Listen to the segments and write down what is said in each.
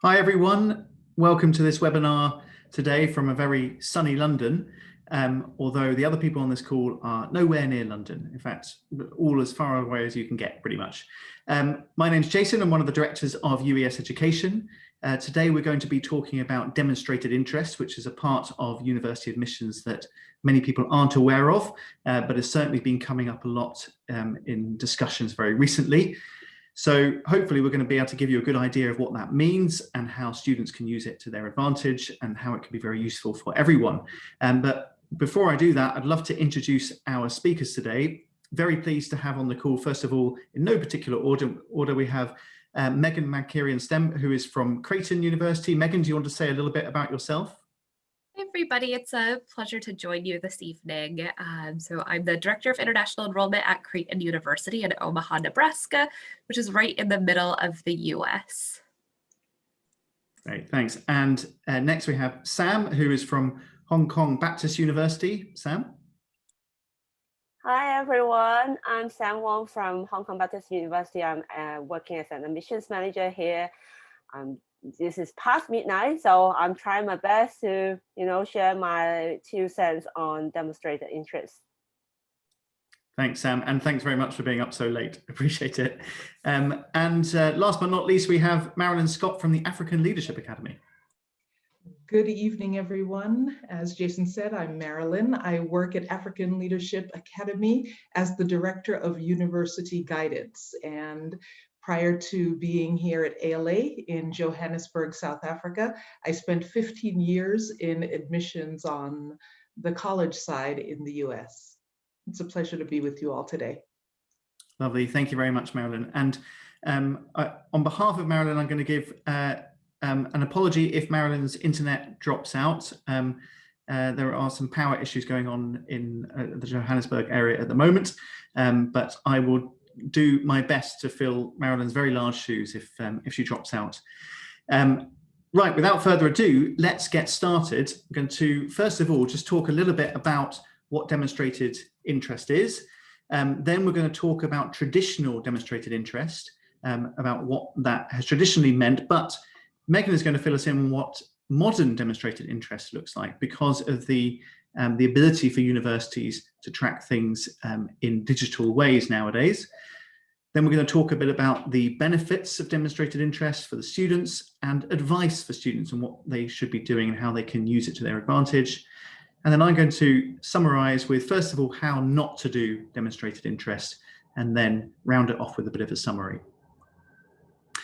Hi everyone, welcome to this webinar today from a very sunny London, although the other people on this call are nowhere near London, in fact, all as far away as you can get pretty much. My name's Jason, I'm one of the directors of UES Education. Today we're going to be talking about demonstrated interest, which is a part of university admissions that many people aren't aware of, but has certainly been coming up a lot in discussions very recently. So hopefully we're going to be able to give you a good idea of what that means and how students can use it to their advantage and how it can be very useful for everyone. But before I do that, I'd love to introduce our speakers today. Very pleased to have on the call, first of all, in no particular order we have Megan Mankerian-Stem, who is from Creighton University. Megan, do you want to say a little bit about yourself? Hey everybody, it's a pleasure to join you this evening. So I'm the Director of International Enrollment at Creighton University in Omaha, Nebraska, which is right in the middle of the US. Great, thanks. And next we have Sam, who is from Hong Kong Baptist University. Sam? Hi everyone, I'm Sam Wong from Hong Kong Baptist University. I'm working as an admissions manager here. This is past midnight, so I'm trying my best to, share my 2 cents on demonstrated interest. Thanks, Sam, and thanks very much for being up so late. Appreciate it. And last but not least, we have Marylyn Scott from the African Leadership Academy. Good evening, everyone. As Jason said, I'm Marylyn. I work at African Leadership Academy as the Director of University Guidance. And prior to being here at ALA in Johannesburg, South Africa, I spent 15 years in admissions on the college side in the US. It's a pleasure to be with you all today. Lovely. Thank you very much, Marylyn. And on behalf of Marylyn, I'm going to give an apology if Marylyn's internet drops out. There are some power issues going on in the Johannesburg area at the moment, but I will do my best to fill Marylyn's very large shoes if she drops out. Right, without further ado, let's get started. I'm going to, first of all, just talk a little bit about what demonstrated interest is. Then we're going to talk about traditional demonstrated interest, about what that has traditionally meant, but Megan is going to fill us in on what modern demonstrated interest looks like because of the ability for universities to track things in digital ways nowadays. Then we're going to talk a bit about the benefits of demonstrated interest for the students and advice for students and what they should be doing and how they can use it to their advantage. And then I'm going to summarize with, first of all, how not to do demonstrated interest, and then round it off with a bit of a summary.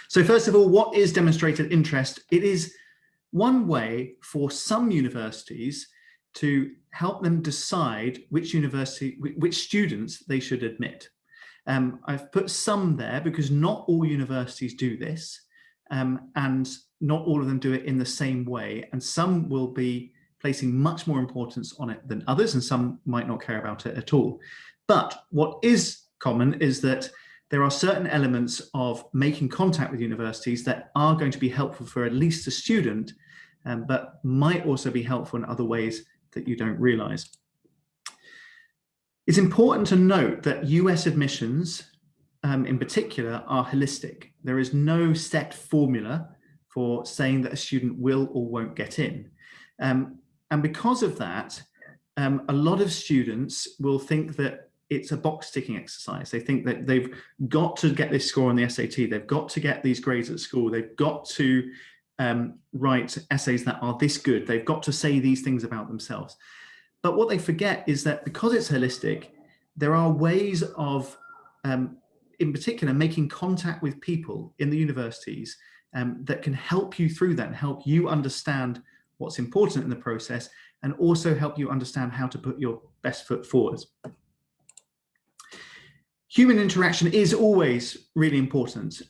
So first of all, what is demonstrated interest? It is one way for some universities to help them decide which students they should admit. I've put some there because not all universities do this, and not all of them do it in the same way. And some will be placing much more importance on it than others, and some might not care about it at all. But what is common is that there are certain elements of making contact with universities that are going to be helpful for at least a student, but might also be helpful in other ways that you don't realize. It's important to note that US admissions, in particular, are holistic. There is no set formula for saying that a student will or won't get in. And because of that, a lot of students will think that it's a box ticking exercise. They think that they've got to get this score on the SAT, they've got to get these grades at school, they've got to write essays that are this good, they've got to say these things about themselves. But what they forget is that because it's holistic, there are ways of, in particular, making contact with people in the universities that can help you through that and help you understand what's important in the process and also help you understand how to put your best foot forward. Human interaction is always really important.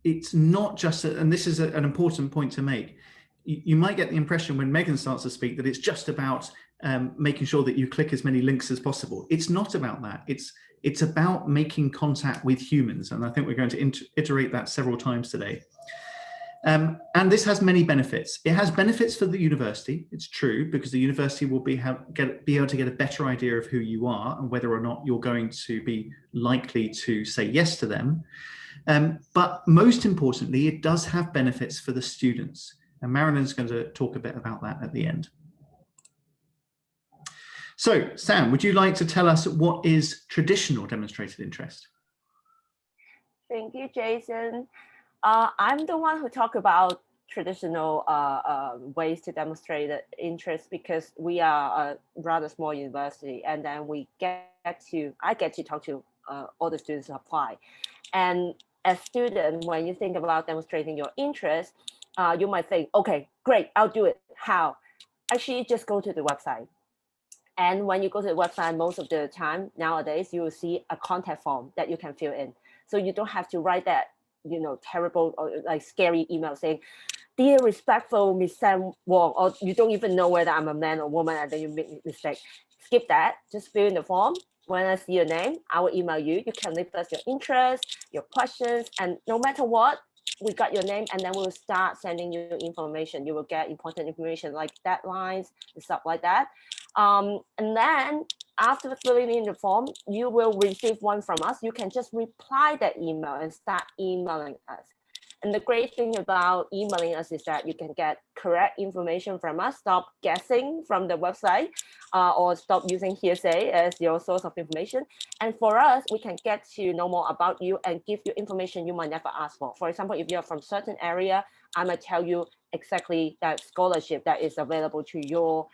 It's not just, and this is an important point to make, you might get the impression when Megan starts to speak that it's just about making sure that you click as many links as possible. It's not about that. It's about making contact with humans. And I think we're going to iterate that several times today. And this has many benefits. It has benefits for the university, it's true, because the university will be able to get a better idea of who you are and whether or not you're going to be likely to say yes to them. But most importantly, it does have benefits for the students. And Marylyn's going to talk a bit about that at the end. So, Sam, would you like to tell us what is traditional demonstrated interest? Thank you, Jason. I'm the one who talk about traditional ways to demonstrate interest because we are a rather small university, and then I get to talk to all the students who apply. And as student, when you think about demonstrating your interest, you might think, okay, great, I'll do it. How? Actually, just go to the website. And when you go to the website, most of the time nowadays, you will see a contact form that you can fill in. So you don't have to write that, terrible or like scary email saying, "Dear respectful Miss Sam Wong," or you don't even know whether I'm a man or woman, and then you make a mistake. Skip that. Just fill in the form. When I see your name, I will email you. You can leave us your interest, your questions, and no matter what, we got your name, and then we'll start sending you information. You will get important information like deadlines and stuff like that. And then after filling in the form, you will receive one from us. You can just reply that email and start emailing us. And the great thing about emailing us is that you can get correct information from us, stop guessing from the website, or stop using hearsay as your source of information. And for us, we can get to know more about you and give you information you might never ask for. For example, if you're from a certain area, I might tell you exactly that scholarship that is available to your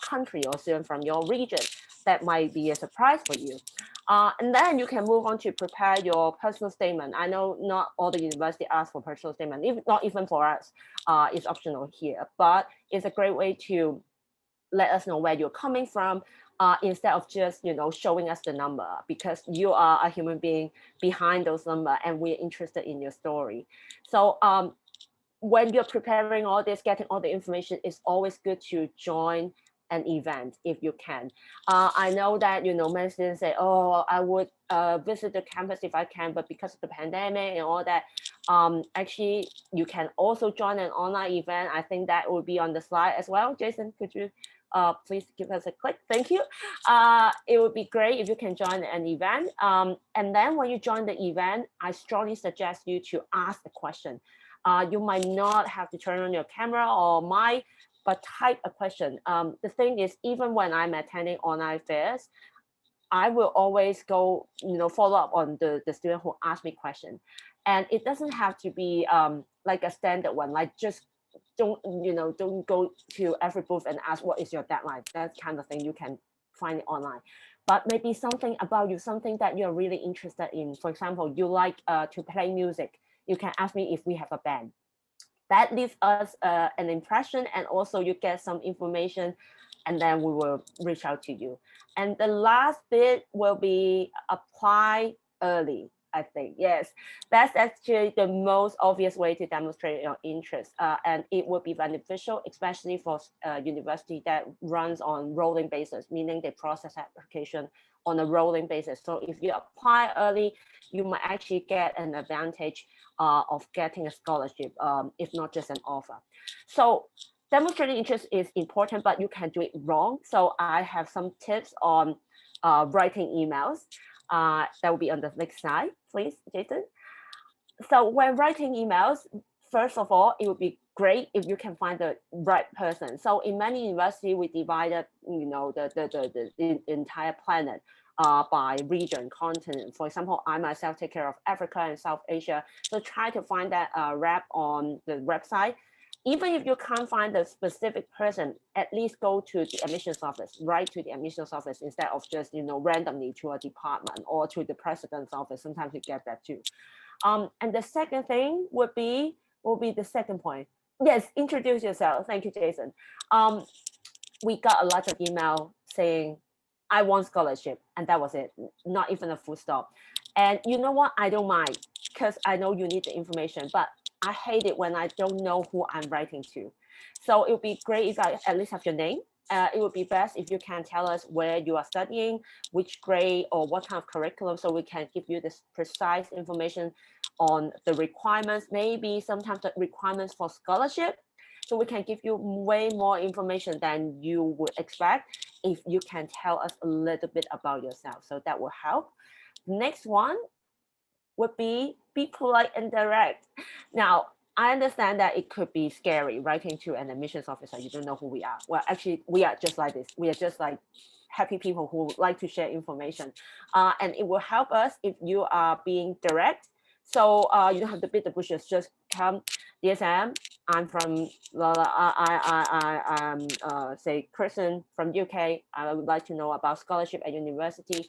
country or student from your region. That might be a surprise for you. And then you can move on to prepare your personal statement. I know not all the university ask for personal statement, not even for us, it's optional here, but it's a great way to let us know where you're coming from instead of just, showing us the number, because you are a human being behind those numbers and we're interested in your story. So when you're preparing all this, getting all the information, it's always good to join an event if you can. I know that, many students say, oh, I would visit the campus if I can, but because of the pandemic and all that, actually, you can also join an online event. I think that will be on the slide as well. Jason, could you please give us a click? Thank you. It would be great if you can join an event. And then when you join the event, I strongly suggest you to ask a question. You might not have to turn on your camera or mic, but type a question. The thing is, even when I'm attending online fairs, I will always go, follow up on the student who asked me question. And it doesn't have to be like a standard one, like just don't go to every booth and ask what is your deadline. That kind of thing you can find it online. But maybe something about you, something that you're really interested in. For example, you like to play music. You can ask me if we have a band. That leaves us an impression, and also you get some information, and then we will reach out to you. And the last bit will be apply early, I think. Yes, that's actually the most obvious way to demonstrate your interest. And it will be beneficial, especially for a university that runs on rolling basis, meaning they process application on a rolling basis. So if you apply early, you might actually get an advantage of getting a scholarship, if not just an offer. So demonstrating interest is important, but you can do it wrong. So I have some tips on writing emails. That will be on the next slide, please, Jason. So when writing emails, first of all, it would be great if you can find the right person. So in many universities, we divided, the entire planet by region, continent. For example, I myself take care of Africa and South Asia. So try to find that rep on the website. Even if you can't find the specific person, at least go to the admissions office, write to the admissions office instead of just, randomly to a department or to the president's office. Sometimes you get that too. And the second thing will be the second point. Yes, introduce yourself. Thank you, Jason. We got a lot of email saying, I want scholarship, and that was it. Not even a full stop. And you know what? I don't mind, because I know you need the information, but I hate it when I don't know who I'm writing to. So it would be great if I at least have your name. It would be best if you can tell us where you are studying, which grade or what kind of curriculum, so we can give you this precise information on the requirements, maybe sometimes the requirements for scholarship. So we can give you way more information than you would expect if you can tell us a little bit about yourself. So that will help. Next one would be be polite and direct. Now, I understand that it could be scary writing to an admissions officer. You don't know who we are. Well, actually, we are just like this. We are just like happy people who like to share information. And it will help us if you are being direct. So you don't have to beat the bushes. Just come, dear Sam, I'm from say Creighton from UK. I would like to know about scholarship at university.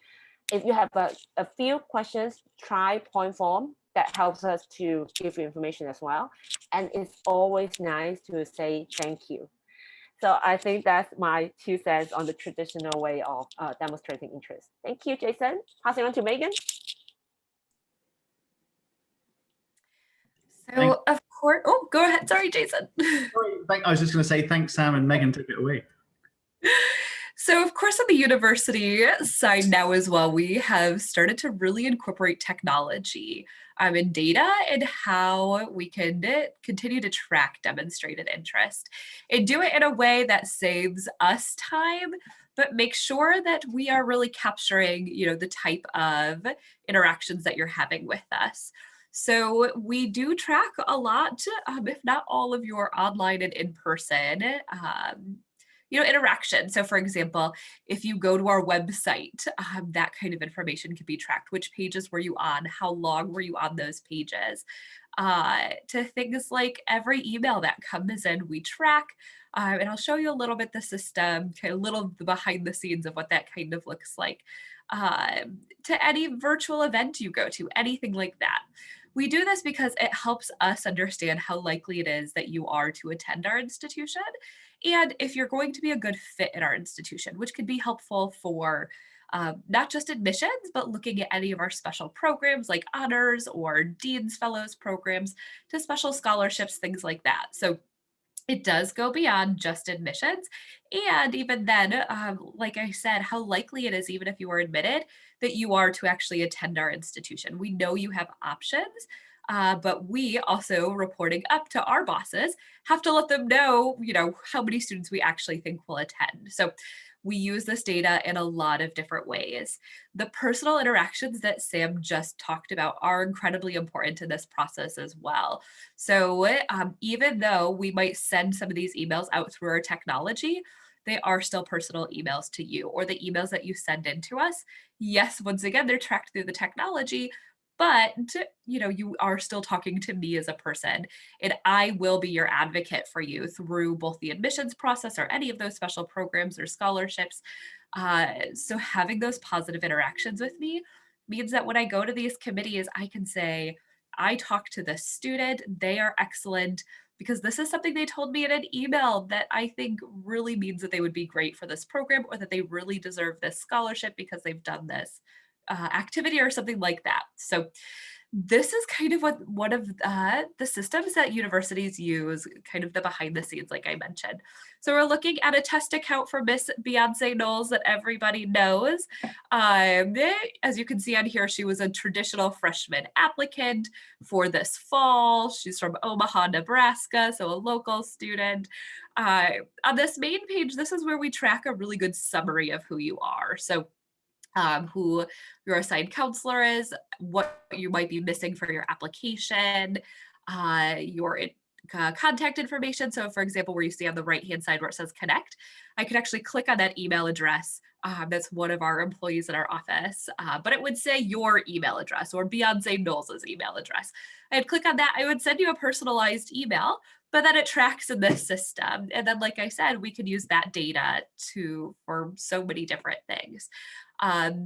If you have a few questions, try point form. That helps us to give you information as well. And it's always nice to say thank you. So I think that's my 2 cents on the traditional way of demonstrating interest. Thank you, Jason. Passing on to Megan. So of course, oh, go ahead. Sorry, Jason. I was just going to say thanks, Sam, and Megan took it away. So of course, on the university side now as well, we have started to really incorporate technology and data and how we can continue to track demonstrated interest and do it in a way that saves us time, but make sure that we are really capturing, the type of interactions that you're having with us. So we do track a lot, if not all of your online and in-person interaction. So for example, if you go to our website, that kind of information can be tracked. Which pages were you on? How long were you on those pages? To things like every email that comes in, we track. And I'll show you a little bit the system, kind of little behind the scenes of what that kind of looks like. To any virtual event you go to, anything like that. We do this because it helps us understand how likely it is that you are to attend our institution. And if you're going to be a good fit in our institution, which could be helpful for not just admissions, but looking at any of our special programs like honors or Dean's Fellows programs to special scholarships, things like that. So it does go beyond just admissions. And even then, like I said, how likely it is, even if you are admitted, that you are to actually attend our institution. We know you have options, but we also, reporting up to our bosses, have to let them know, how many students we actually think will attend. So we use this data in a lot of different ways. The personal interactions that Sam just talked about are incredibly important in this process as well. So even though we might send some of these emails out through our technology, they are still personal emails to you, or the emails that you send in to us. Yes, once again, they're tracked through the technology, but you are still talking to me as a person, and I will be your advocate for you through both the admissions process or any of those special programs or scholarships. So having those positive interactions with me means that when I go to these committees, I can say, I talked to the student, they are excellent, because this is something they told me in an email that I think really means that they would be great for this program, or that they really deserve this scholarship because they've done this activity or something like that. So this is kind of what one of the systems that universities use, kind of the behind the scenes, like I mentioned. So we're looking at a test account for Miss Beyonce Knowles that everybody knows. As you can see on here, she was a traditional freshman applicant for this fall. She's from Omaha, Nebraska, so a local student. On this main page, this is where we track a really good summary of who you are. So who your assigned counselor is, what you might be missing for your application, your contact information. So for example, where you see on the right-hand side where it says connect, I could actually click on that email address. That's one of our employees in our office, but it would say your email address or Beyonce Knowles' email address. I'd click on that. I would send you a personalized email, but then it tracks in this system. And then, like I said, we could use that data for so many different things.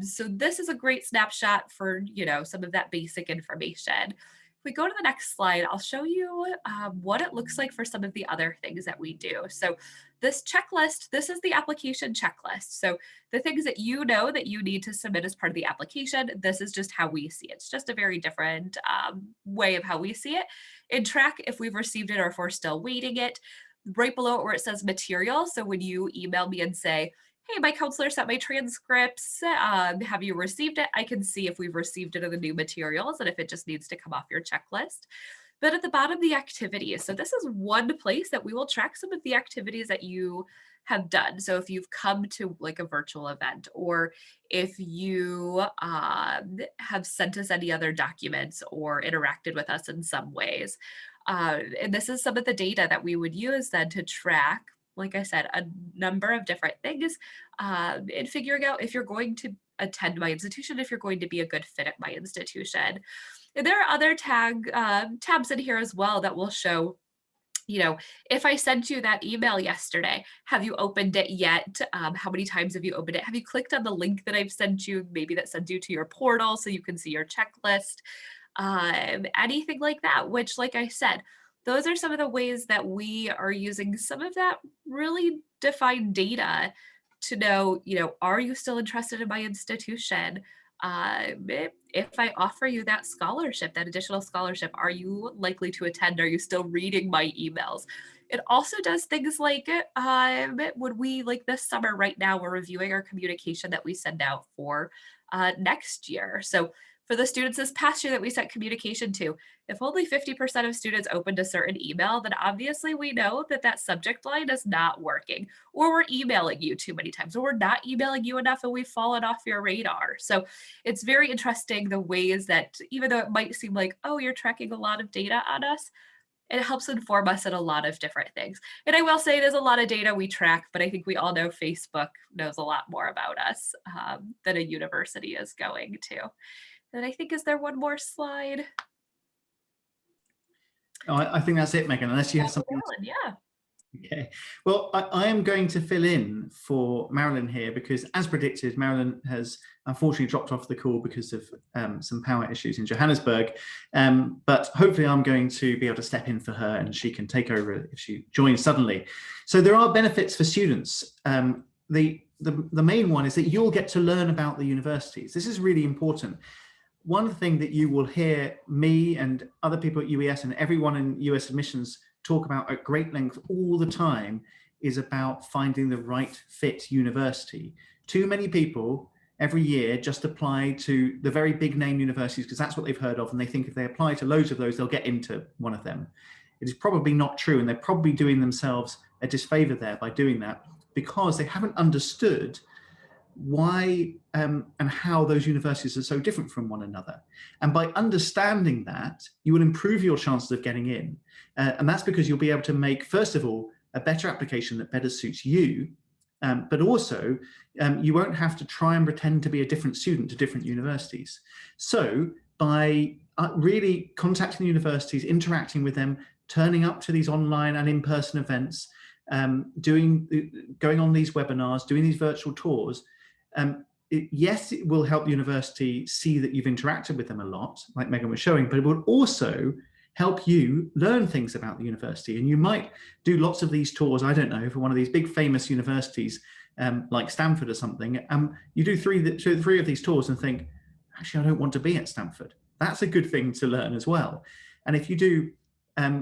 So this is a great snapshot for, some of that basic information. If we go to the next slide, I'll show you what it looks like for some of the other things that we do. So this checklist, this is the application checklist. So the things that that you need to submit as part of the application, this is just how we see it. It's just a very different way of how we see it. In track, if we've received it or if we're still waiting it, right below it where it says material. So when you email me and say, hey, my counselor sent my transcripts, have you received it? I can see if we've received it in the new materials and if it just needs to come off your checklist. But at the bottom, the activities. So this is one place that we will track some of the activities that you have done. So if you've come to like a virtual event, or if you have sent us any other documents or interacted with us in some ways. And this is some of the data that we would use then to track, like I said, a number of different things in figuring out if you're going to attend my institution, if you're going to be a good fit at my institution. And there are other tabs in here as well that will show, you know, if I sent you that email yesterday, have you opened it yet? How many times have you opened it? Have you clicked on the link that I've sent you? Maybe that sends you to your portal so you can see your checklist, anything like that, which, like I said, those are some of the ways that we are using some of that really defined data to know, you know, are you still interested in my institution? If I offer you that scholarship, that additional scholarship, are you likely to attend? Are you still reading my emails? It also does things like when we, like this summer right now, we're reviewing our communication that we send out for next year. So for the students this past year that we sent communication to, if only 50% of students opened a certain email, then obviously we know that that subject line is not working, or we're emailing you too many times, or we're not emailing you enough and we've fallen off your radar. So it's very interesting the ways that, even though it might seem like, oh, you're tracking a lot of data on us, it helps inform us in a lot of different things. And I will say there's a lot of data we track, but I think we all know Facebook knows a lot more about us than a university is going to. And I think, is there one more slide? Oh, I think that's it, Megan, unless you have something. Marylyn, yeah. Okay, well, I am going to fill in for Marylyn here because, as predicted, Marylyn has unfortunately dropped off the call because of some power issues in Johannesburg. But hopefully I'm going to be able to step in for her and she can take over if she joins suddenly. So there are benefits for students. The main one is that you'll get to learn about the universities. This is really important. One thing that you will hear me and other people at UES and everyone in US admissions talk about at great length all the time is about finding the right fit university. Too many people every year just apply to the very big name universities because that's what they've heard of, and they think if they apply to loads of those, they'll get into one of them. It is probably not true, and they're probably doing themselves a disfavor there by doing that because they haven't understood why and how those universities are so different from one another. And by understanding that, you will improve your chances of getting in. And that's because you'll be able to make, first of all, a better application that better suits you, but also you won't have to try and pretend to be a different student to different universities. So by really contacting the universities, interacting with them, turning up to these online and in-person events, going on these webinars, doing these virtual tours, yes, it will help the university see that you've interacted with them a lot, like Megan was showing, but it will also help you learn things about the university. And you might do lots of these tours, I don't know, for one of these big famous universities like Stanford or something. You do three of these tours and think, actually, I don't want to be at Stanford. That's a good thing to learn as well. And if you do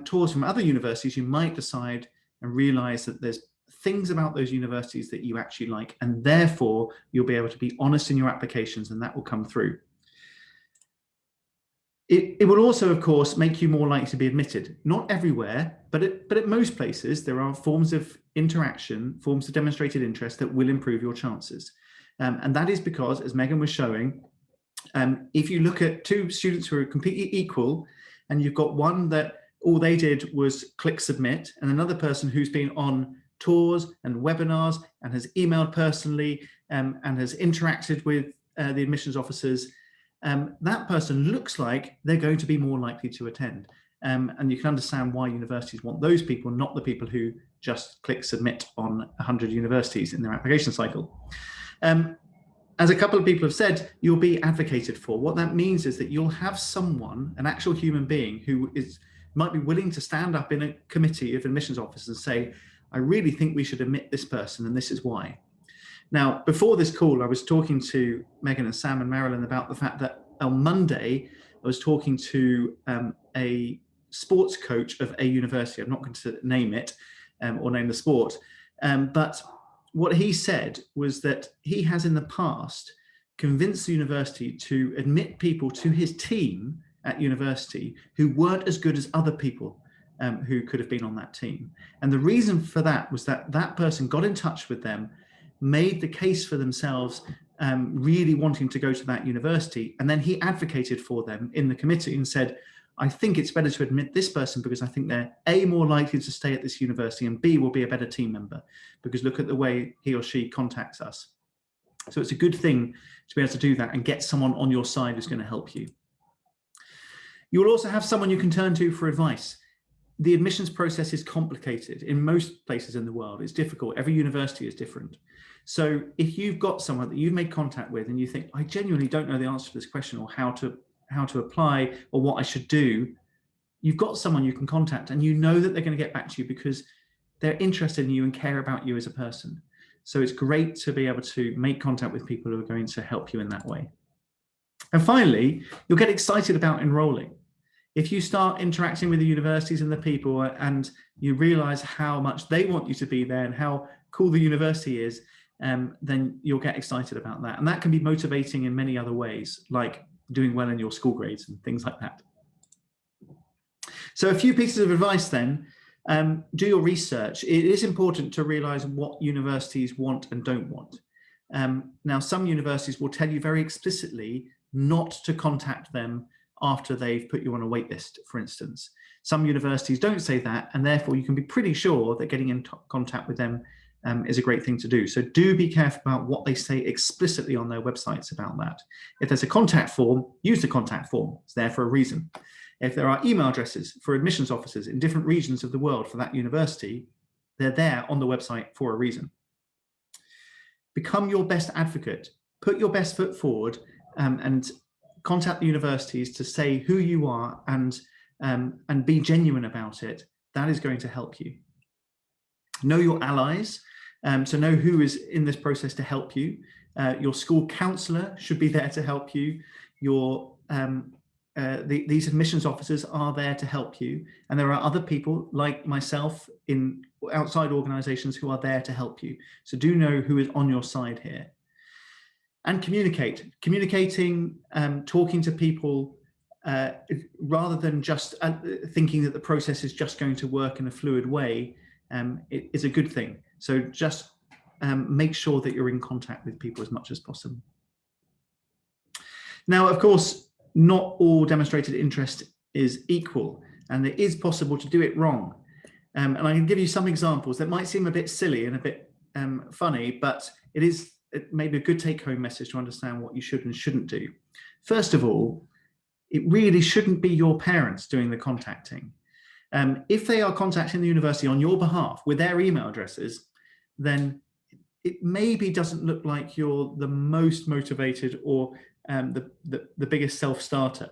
tours from other universities, you might decide and realize that there's things about those universities that you actually like, and therefore you'll be able to be honest in your applications, and that will come through. It will also, of course, make you more likely to be admitted. Not everywhere, but at most places, there are forms of interaction, forms of demonstrated interest that will improve your chances. And that is because, as Megan was showing, if you look at two students who are completely equal, and you've got one that all they did was click submit, and another person who's been on tours and webinars and has emailed personally and has interacted with the admissions officers, that person looks like they're going to be more likely to attend. And you can understand why universities want those people, not the people who just click submit on 100 universities in their application cycle. As a couple of people have said, you'll be advocated for. What that means is that you'll have someone, an actual human being, who might be willing to stand up in a committee of admissions officers and say, I really think we should admit this person, and this is why. Now, before this call, I was talking to Megan and Sam and Marylyn about the fact that on Monday, I was talking to a sports coach of a university. I'm not going to name it or name the sport, but what he said was that he has in the past convinced the university to admit people to his team at university who weren't as good as other people who could have been on that team. And the reason for that was that that person got in touch with them, made the case for themselves, really wanting to go to that university. And then he advocated for them in the committee and said, I think it's better to admit this person because I think they're A, more likely to stay at this university, and B, will be a better team member because look at the way he or she contacts us. So it's a good thing to be able to do that and get someone on your side who's going to help you. You will also have someone you can turn to for advice. The admissions process is complicated in most places in the world. It's difficult. Every university is different. So if you've got someone that you've made contact with and you think, I genuinely don't know the answer to this question or how to apply or what I should do, you've got someone you can contact and you know that they're going to get back to you because they're interested in you and care about you as a person. So it's great to be able to make contact with people who are going to help you in that way. And finally, you'll get excited about enrolling. If you start interacting with the universities and the people and you realize how much they want you to be there and how cool the university is, then you'll get excited about that. And that can be motivating in many other ways, like doing well in your school grades and things like that. So a few pieces of advice then. Do your research. It is important to realize what universities want and don't want. Now, some universities will tell you very explicitly not to contact them after they've put you on a wait list, for instance. Some universities don't say that, and therefore you can be pretty sure that getting in contact with them is a great thing to do. So do be careful about what they say explicitly on their websites about that. If there's a contact form, use the contact form. It's there for a reason. If there are email addresses for admissions officers in different regions of the world for that university, they're there on the website for a reason. Become your best advocate. Put your best foot forward and contact the universities to say who you are and be genuine about it. That is going to help you. Know your allies, so know who is in this process to help you. Your school counsellor should be there to help you. Your these admissions officers are there to help you, and there are other people like myself in outside organisations who are there to help you. So do know who is on your side here. And communicating, talking to people rather than just thinking that the process is just going to work in a fluid way it is a good thing. So just make sure that you're in contact with people as much as possible. Now, of course, not all demonstrated interest is equal, and it is possible to do it wrong. And I can give you some examples that might seem a bit silly and a bit funny, but it may be a good take-home message to understand what you should and shouldn't do. First of all, it really shouldn't be your parents doing the contacting. If they are contacting the university on your behalf with their email addresses, then it maybe doesn't look like you're the most motivated or the biggest self-starter.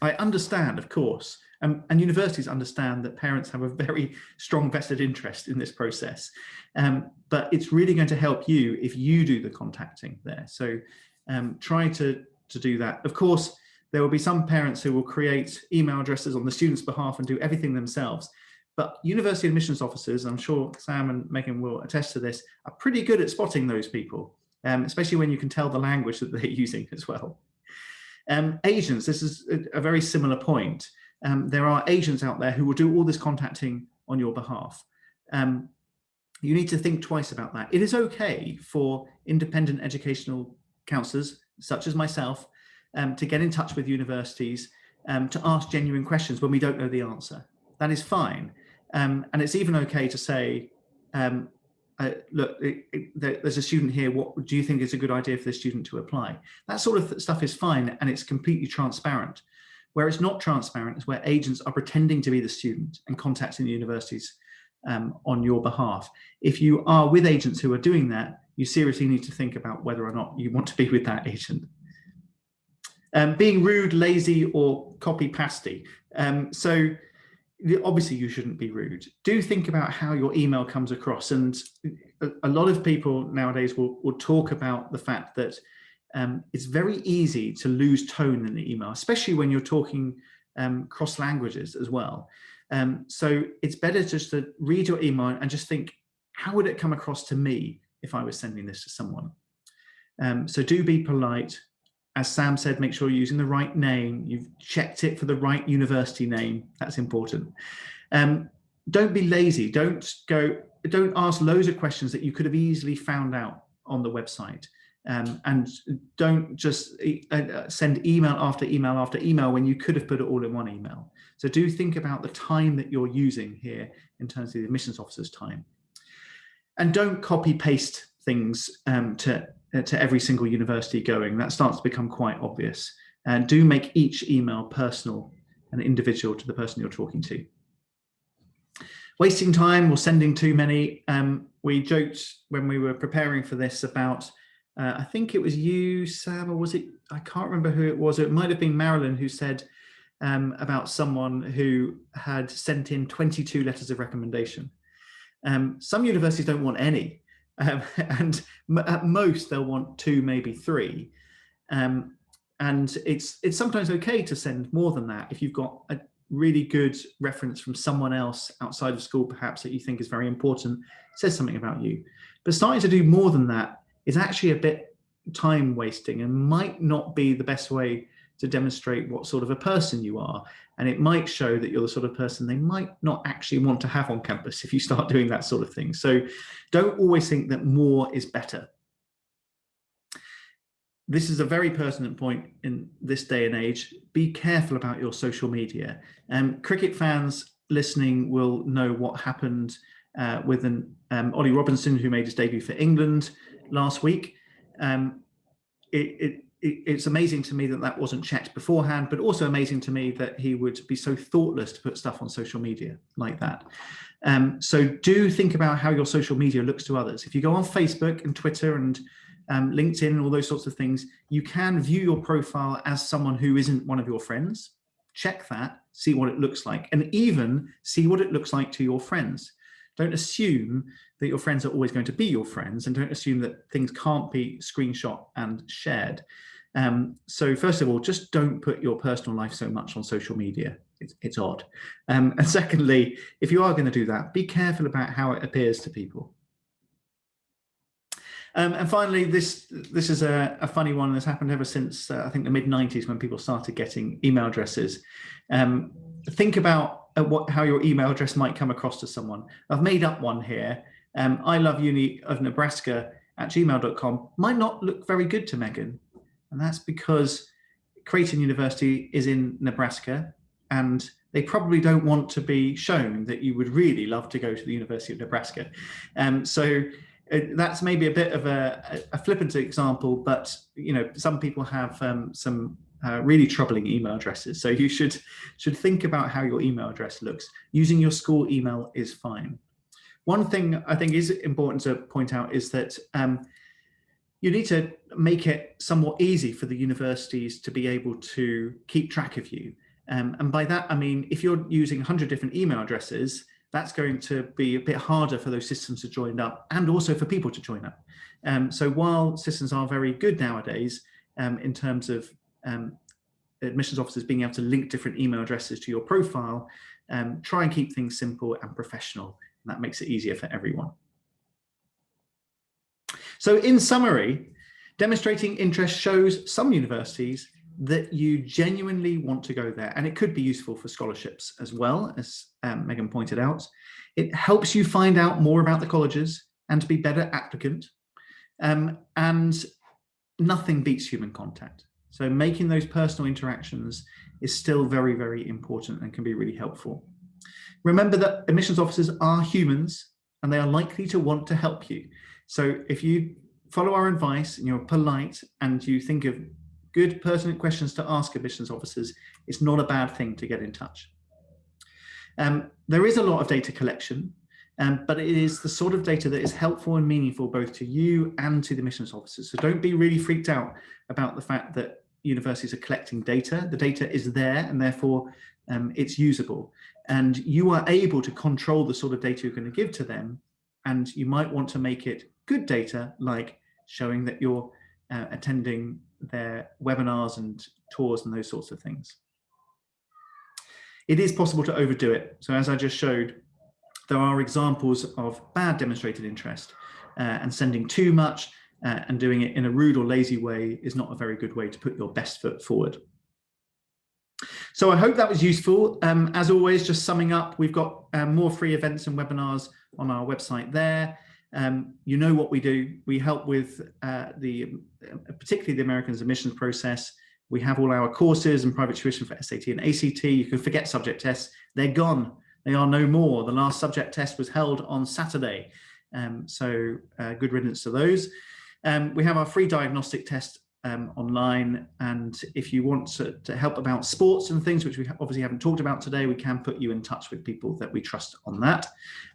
I understand, of course, and universities understand that parents have a very strong vested interest in this process, but it's really going to help you if you do the contacting there. So try to do that. Of course, there will be some parents who will create email addresses on the students' behalf and do everything themselves. But university admissions officers, I'm sure Sam and Megan will attest to this, are pretty good at spotting those people, especially when you can tell the language that they're using as well. Agents, this is a very similar point. There are agents out there who will do all this contacting on your behalf. You need to think twice about that. It is okay for independent educational counsellors, such as myself, to get in touch with universities, to ask genuine questions when we don't know the answer. That is fine. And it's even okay to say, look, there's a student here, what do you think is a good idea for this student to apply? That sort of stuff is fine, and it's completely transparent. Where it's not transparent is where agents are pretending to be the student and contacting the universities on your behalf. If you are with agents who are doing that, you seriously need to think about whether or not you want to be with that agent. Being rude, lazy, or copy-pasty. So obviously you shouldn't be rude. Do think about how your email comes across. And a lot of people nowadays will talk about the fact that it's very easy to lose tone in the email, especially when you're talking cross languages as well. So it's better just to read your email and just think, how would it come across to me if I was sending this to someone? So do be polite. as Sam said, make sure you're using the right name. You've checked it for the right university name. That's important. Don't be lazy. Don't ask loads of questions that you could have easily found out on the website. And don't just send email after email after email when you could have put it all in one email. So do think about the time that you're using here in terms of the admissions officer's time. And don't copy paste things to every single university going. That starts to become quite obvious. And do make each email personal and individual to the person you're talking to. Wasting time or sending too many. We joked when we were preparing for this about, I think it was you, Sam, or was it, I can't remember who it was. It might have been Marylyn who said about someone who had sent in 22 letters of recommendation. Some universities don't want any, and at most they'll want 2, maybe 3. And it's sometimes okay to send more than that if you've got a really good reference from someone else outside of school, perhaps, that you think is very important, says something about you. But starting to do more than that is actually a bit time wasting and might not be the best way to demonstrate what sort of a person you are. And it might show that you're the sort of person they might not actually want to have on campus if you start doing that sort of thing. So don't always think that more is better. This is a very pertinent point in this day and age. Be careful about your social media. Cricket fans listening will know what happened with Ollie Robinson, who made his debut for England last week. It's amazing to me that that wasn't checked beforehand, but also amazing to me that he would be so thoughtless to put stuff on social media like that. So do think about how your social media looks to others. If you go on Facebook and Twitter and LinkedIn and all those sorts of things, you can view your profile as someone who isn't one of your friends. Check that, see what it looks like, and even see what it looks like to your friends. Don't assume that your friends are always going to be your friends, and don't assume that things can't be screenshot and shared. So first of all, just don't put your personal life so much on social media. It's odd. And secondly, if you are going to do that, be careful about how it appears to people. And finally, this is a funny one that's happened ever since I think the mid-90s, when people started getting email addresses. Think about how your email address might come across to someone. I've made up one here. I love uni of Nebraska @gmail.com might not look very good to Megan. And that's because Creighton University is in Nebraska, and they probably don't want to be shown that you would really love to go to the University of Nebraska. So that's maybe a bit of a flippant example, but some people have some really troubling email addresses. So you should think about how your email address looks. Using your school email is fine. One thing I think is important to point out is that you need to make it somewhat easy for the universities to be able to keep track of you. And by that, I mean, if you're using 100 different email addresses, that's going to be a bit harder for those systems to join up, and also for people to join up. So while systems are very good nowadays in terms of admissions officers being able to link different email addresses to your profile, try and keep things simple and professional. And that makes it easier for everyone. So in summary, demonstrating interest shows some universities that you genuinely want to go there, and it could be useful for scholarships as well, as Megan pointed out. It helps you find out more about the colleges and to be a better applicant, and nothing beats human contact. So making those personal interactions is still very, very important and can be really helpful. Remember that admissions officers are humans, and they are likely to want to help you. So if you follow our advice and you're polite and you think of good pertinent questions to ask admissions officers, it's not a bad thing to get in touch. There is a lot of data collection, but it is the sort of data that is helpful and meaningful both to you and to the admissions officers. So don't be really freaked out about the fact that universities are collecting data. The data is there, and therefore it's usable. And you are able to control the sort of data you're going to give to them. And you might want to make it good data, like showing that you're attending their webinars and tours and those sorts of things. It is possible to overdo it. So as I just showed, there are examples of bad demonstrated interest and sending too much and doing it in a rude or lazy way is not a very good way to put your best foot forward. So I hope that was useful. As always, just summing up, we've got more free events and webinars on our website there. You know what we do. We help with particularly the Americans admissions process. We have all our courses and private tuition for SAT and ACT. You can forget subject tests. They're gone. They are no more. The last subject test was held on Saturday. So good riddance to those. We have our free diagnostic test online. And if you want to help about sports and things, which we obviously haven't talked about today, we can put you in touch with people that we trust on that.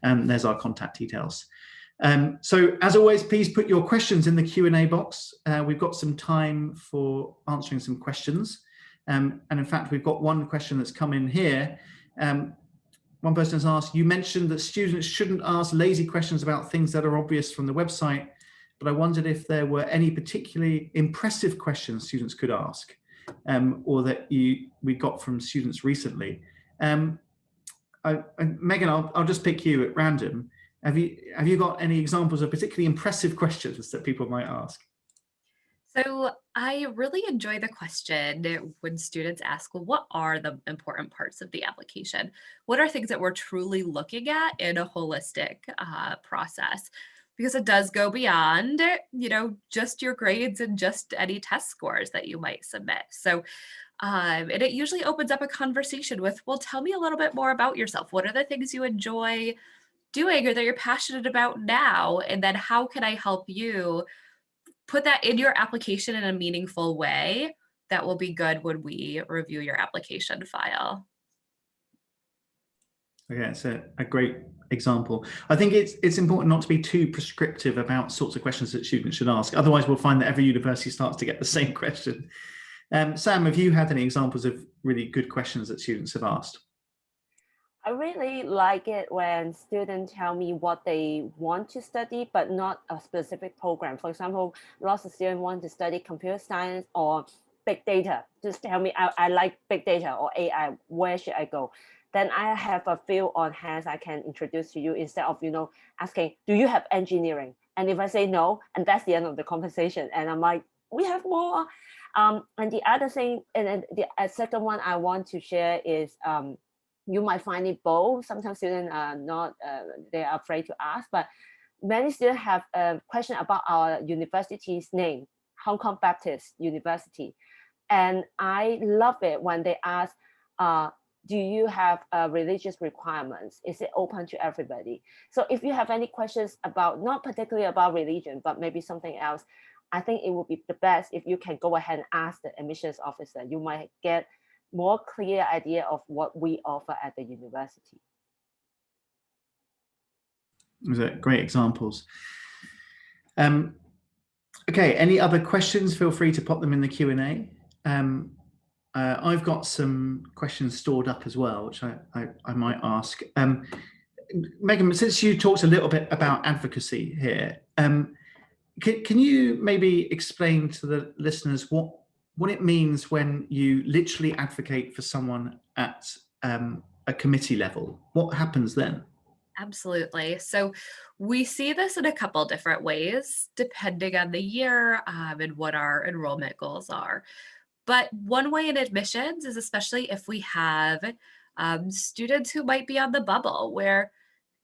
There's our contact details. So as always, please put your questions in the Q&A box. We've got some time for answering some questions. And in fact, we've got one question that's come in here. One person has asked, you mentioned that students shouldn't ask lazy questions about things that are obvious from the website, but I wondered if there were any particularly impressive questions students could ask, or that we got from students recently. Megan, I'll just pick you at random. Have you got any examples of particularly impressive questions that people might ask? So I really enjoy the question when students ask, well, what are the important parts of the application? What are things that we're truly looking at in a holistic process? Because it does go beyond, just your grades and just any test scores that you might submit. So and it usually opens up a conversation with, well, tell me a little bit more about yourself. What are the things you enjoy doing or that you're passionate about now? And then how can I help you put that in your application in a meaningful way that will be good when we review your application file? Okay, it's a great example. I think it's important not to be too prescriptive about sorts of questions that students should ask. Otherwise, we'll find that every university starts to get the same question. Sam, have you had any examples of really good questions that students have asked? I really like it when students tell me what they want to study, but not a specific program. For example, lots of students want to study computer science or big data. Just tell me, I like big data or AI, where should I go? Then I have a few on hands I can introduce to you instead of, asking, do you have engineering? And if I say no, and that's the end of the conversation. And I'm like, we have more. And the other thing, and the second one I want to share is, you might find it bold. Sometimes students are not, they are afraid to ask, but many students have a question about our university's name, Hong Kong Baptist University. And I love it when they ask, do you have religious requirements? Is it open to everybody? So if you have any questions about, not particularly about religion, but maybe something else, I think it would be the best if you can go ahead and ask the admissions officer. You might get more clear idea of what we offer at the university. Those are great examples. Okay, any other questions? Feel free to pop them in the Q&A. I've got some questions stored up as well, which I might ask. Megan, since you talked a little bit about advocacy here, can you maybe explain to the listeners what it means when you literally advocate for someone at a committee level? What happens then? Absolutely. So we see this in a couple different ways, depending on the year and what our enrollment goals are. But one way in admissions is especially if we have students who might be on the bubble where,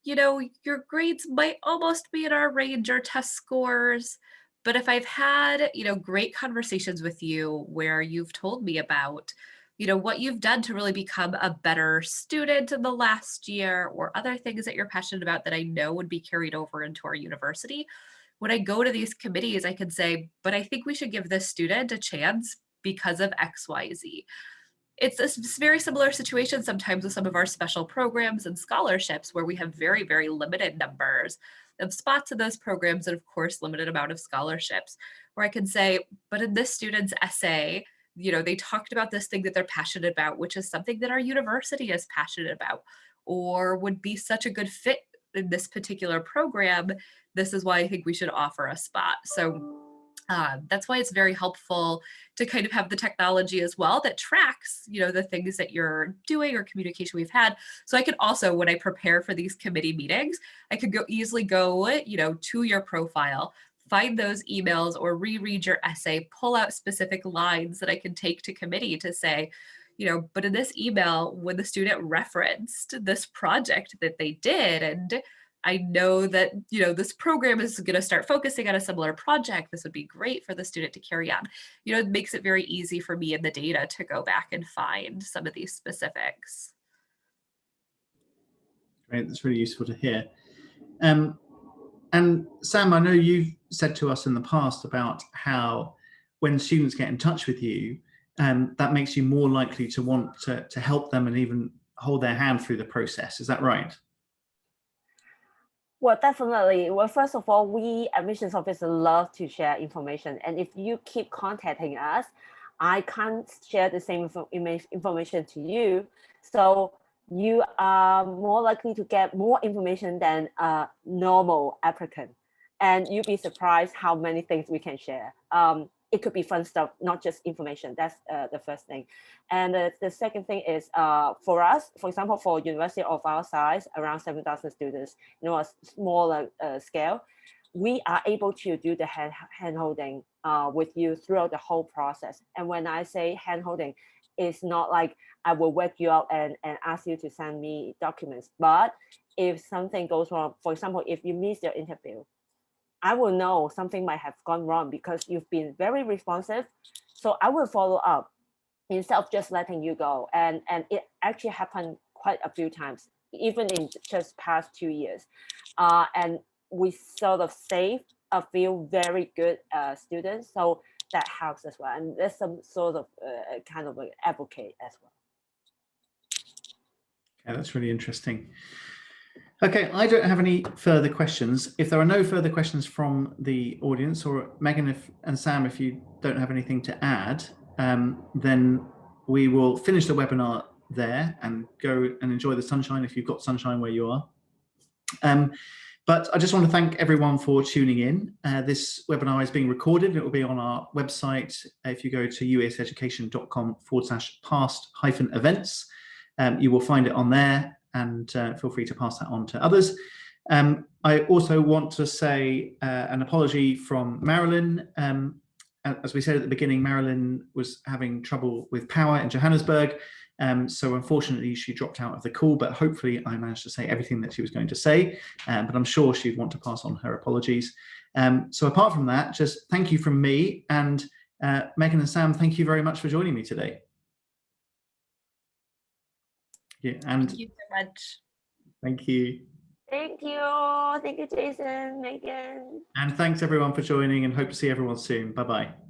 your grades might almost be in our range or test scores. But if I've had, great conversations with you where you've told me about, what you've done to really become a better student in the last year or other things that you're passionate about that I know would be carried over into our university, when I go to these committees, I can say, but I think we should give this student a chance because of X, Y, Z. It's a very similar situation sometimes with some of our special programs and scholarships where we have very, very limited numbers of spots in those programs and of course limited amount of scholarships, where I can say, but in this student's essay, they talked about this thing that they're passionate about, which is something that our university is passionate about or would be such a good fit in this particular program. This is why I think we should offer a spot. So that's why it's very helpful to kind of have the technology as well that tracks, the things that you're doing or communication we've had. So I could also, when I prepare for these committee meetings, I could easily go, to your profile, find those emails or reread your essay, pull out specific lines that I can take to committee to say, but in this email, when the student referenced this project that they did, and I know that, this program is going to start focusing on a similar project, this would be great for the student to carry on. It makes it very easy for me in the data to go back and find some of these specifics. Great, that's really useful to hear. And Sam, I know you've said to us in the past about how when students get in touch with you, that makes you more likely to want to help them and even hold their hand through the process. Is that right? Well, definitely. Well, first of all, we admissions officers love to share information. And if you keep contacting us, I can't share the same information to you. So you are more likely to get more information than a normal applicant. And you'll be surprised how many things we can share. It could be fun stuff, not just information. That's the first thing. And the second thing is for us, for example, for university of our size, around 7,000 students, a smaller scale, we are able to do the hand-holding with you throughout the whole process. And when I say hand-holding, it's not like I will wake you up and ask you to send me documents. But if something goes wrong, for example, if you miss your interview, I will know something might have gone wrong because you've been very responsive. So I will follow up instead of just letting you go. And it actually happened quite a few times, even in just past 2 years. And we sort of saved a few very good students. So that helps as well. And there's some sort of kind of an advocate as well. Okay, that's really interesting. Okay, I don't have any further questions. If there are no further questions from the audience, or Megan and Sam, if you don't have anything to add, then we will finish the webinar there and go and enjoy the sunshine if you've got sunshine where you are. But I just want to thank everyone for tuning in. This webinar is being recorded. It will be on our website. If you go to uaseducation.com/past-events, you will find it on there. And feel free to pass that on to others. I also want to say an apology from Marylyn. As we said at the beginning, Marylyn was having trouble with power in Johannesburg. So unfortunately, she dropped out of the call, but hopefully I managed to say everything that she was going to say. But I'm sure she'd want to pass on her apologies. So apart from that, just thank you from me. And Megan and Sam, thank you very much for joining me today. Yeah, and Thank you so much. Thank you. Thank you. Thank you, Jason, Megan. And thanks everyone for joining, and hope to see everyone soon. Bye-bye.